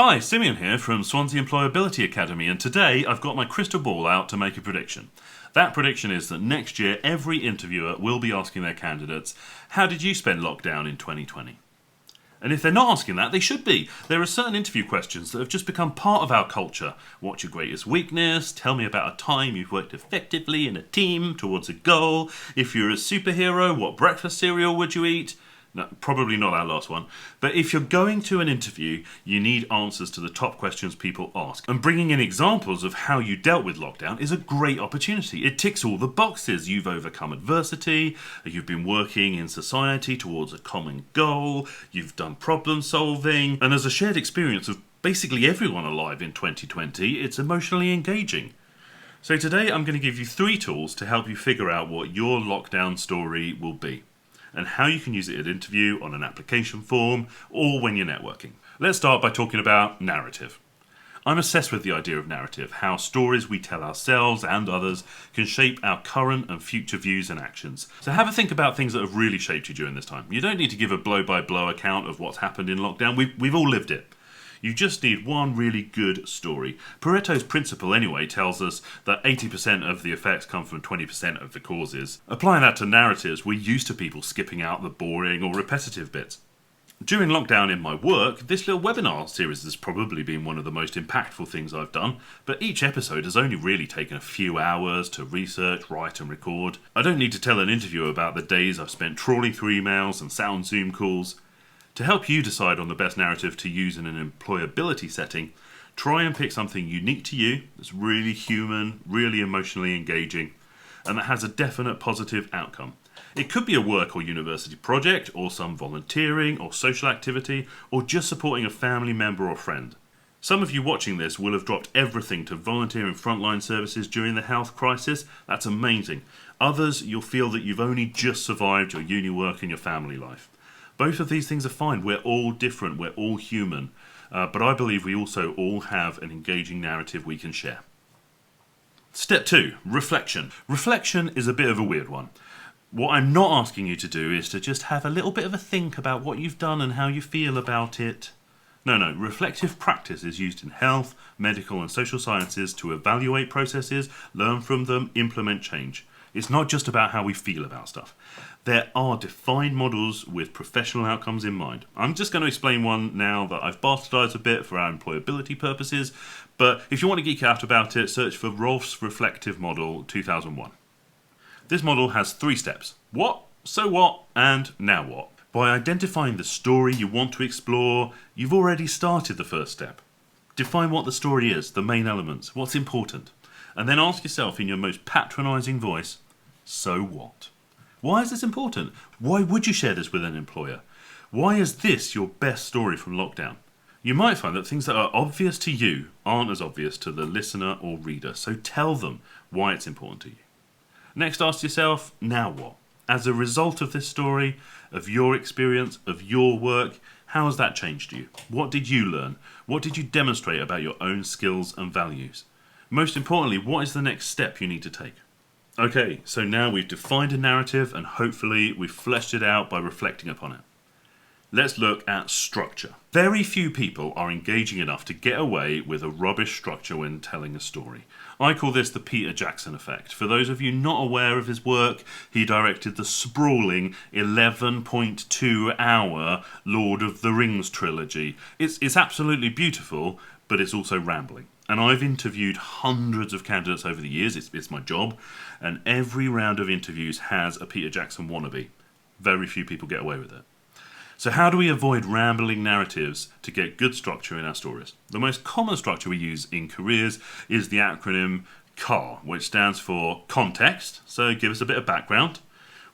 Hi, Simeon here from Swansea Employability Academy, and today I've got my crystal ball out to make a prediction. That prediction is that next year every interviewer will be asking their candidates, how did you spend lockdown in 2020? And if they're not asking that, they should be. There are certain interview questions that have just become part of our culture. What's your greatest weakness? Tell me about a time you've worked effectively in a team towards a goal. If you're a superhero, what breakfast cereal would you eat? No, probably not our last one. But if you're going to an interview, you need answers to the top questions people ask. And bringing in examples of how you dealt with lockdown is a great opportunity. It ticks all the boxes. You've overcome adversity, you've been working in society towards a common goal, you've done problem solving, and as a shared experience of basically everyone alive in 2020, it's emotionally engaging. So today I'm going to give you 3 tools to help you figure out what your lockdown story will be, and how you can use it at interview, on an application form, or when you're networking. Let's start by talking about narrative. I'm obsessed with the idea of narrative, how stories we tell ourselves and others can shape our current and future views and actions. So have a think about things that have really shaped you during this time. You don't need to give a blow-by-blow account of what's happened in lockdown. We've all lived it. You just need one really good story. Pareto's principle, anyway, tells us that 80% of the effects come from 20% of the causes. Applying that to narratives, we're used to people skipping out the boring or repetitive bits. During lockdown in my work, this little webinar series has probably been one of the most impactful things I've done, but each episode has only really taken a few hours to research, write and record. I don't need to tell an interviewer about the days I've spent trawling through emails and sound Zoom calls. To help you decide on the best narrative to use in an employability setting, try and pick something unique to you, that's really human, really emotionally engaging, and that has a definite positive outcome. It could be a work or university project, or some volunteering or social activity, or just supporting a family member or friend. Some of you watching this will have dropped everything to volunteer in frontline services during the health crisis. That's amazing. Others, you'll feel that you've only just survived your uni work and your family life. Both of these things are fine. We're all different. We're all human. But I believe we also all have an engaging narrative we can share. Step 2, reflection. Reflection is a bit of a weird one. What I'm not asking you to do is to just have a little bit of a think about what you've done and how you feel about it. No. Reflective practice is used in health, medical and social sciences to evaluate processes, learn from them, implement change. It's not just about how we feel about stuff. There are defined models with professional outcomes in mind. I'm just going to explain one now that I've bastardized a bit for our employability purposes, but if you want to geek out about it, search for Rolf's Reflective Model 2001. This model has 3 steps. What, so what, and now what. By identifying the story you want to explore, you've already started the first step. Define what the story is, the main elements, what's important, and then ask yourself in your most patronizing voice, so what? Why is this important? Why would you share this with an employer? Why is this your best story from lockdown? You might find that things that are obvious to you aren't as obvious to the listener or reader, so tell them why it's important to you. Next, ask yourself, now what? As a result of this story, of your experience, of your work, how has that changed you? What did you learn? What did you demonstrate about your own skills and values? Most importantly, what is the next step you need to take? Okay, so now we've defined a narrative and hopefully we've fleshed it out by reflecting upon it. Let's look at structure. Very few people are engaging enough to get away with a rubbish structure when telling a story. I call this the Peter Jackson effect. For those of you not aware of his work, he directed the sprawling 11.2-hour Lord of the Rings trilogy. It's absolutely beautiful, but it's also rambling. And I've interviewed hundreds of candidates over the years, it's my job, and every round of interviews has a Peter Jackson wannabe. Very few people get away with it. So how do we avoid rambling narratives to get good structure in our stories? The most common structure we use in careers is the acronym CAR, which stands for context, so give us a bit of background.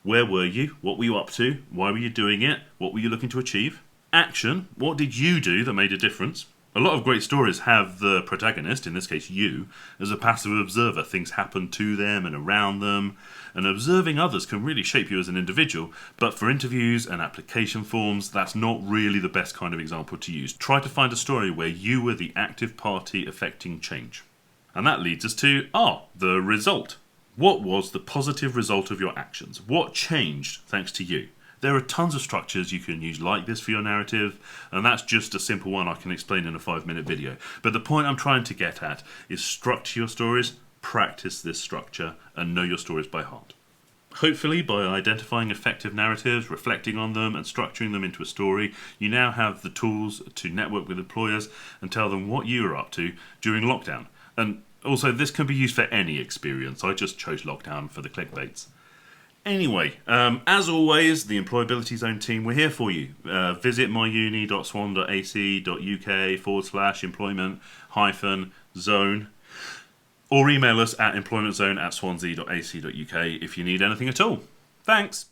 Where were you? What were you up to? Why were you doing it? What were you looking to achieve? Action, what did you do that made a difference? A lot of great stories have the protagonist, in this case you, as a passive observer. Things happen to them and around them, and observing others can really shape you as an individual, but for interviews and application forms, that's not really the best kind of example to use. Try to find a story where you were the active party affecting change. And that leads us to the result. What was the positive result of your actions? What changed thanks to you? There are tons of structures you can use like this for your narrative, and that's just a simple one I can explain in a 5-minute video. But the point I'm trying to get at is structure your stories, practice this structure, and know your stories by heart. Hopefully, by identifying effective narratives, reflecting on them, and structuring them into a story, you now have the tools to network with employers and tell them what you are up to during lockdown. And also, this can be used for any experience. I just chose lockdown for the clickbaits. Anyway, as always, the Employability Zone team, we're here for you. Visit myuni.swan.ac.uk/employment-zone. Or email us at employmentzone@swansea.ac.uk if you need anything at all. Thanks!